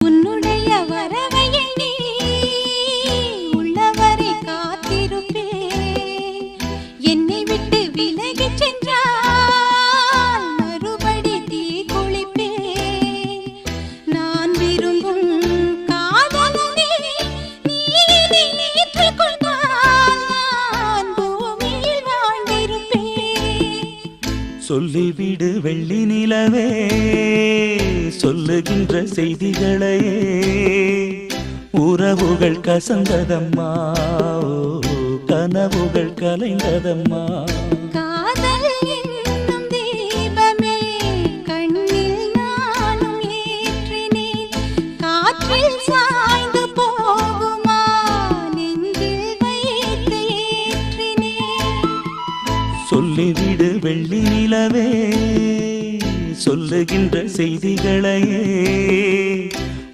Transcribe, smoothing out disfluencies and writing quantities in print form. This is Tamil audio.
உன்னுடைய வரவை எண்ணி உள்ளவரை காத்திருப்பேன். என்னை விட்டு விலகிச் சென்றால் மறுபடி தீ குளிப்பேன். நான் விரும்பும் காதலனே நீ ஏற்றுக்கொண்டால் நான் பூமியில் வாழ்ந்திருப்பேன். சொல்லிவிடு வெள்ளி நிலவே, சொல்லுகின்ற செய்திகளையே. உறவுகள் கசந்ததம்மா, கனவுகள் கலைந்ததம்மா. காதல் என்னும் தீபமே கண்ணில் நானும் ஏற்றினேன். காற்றில் சாய்ந்து போகுமா நெஞ்சில் வைத்து ஏற்றினேன். சொல்லிவிடு வெள்ளி நிலவே, சொல்லுகின்ற செய்திகளையே.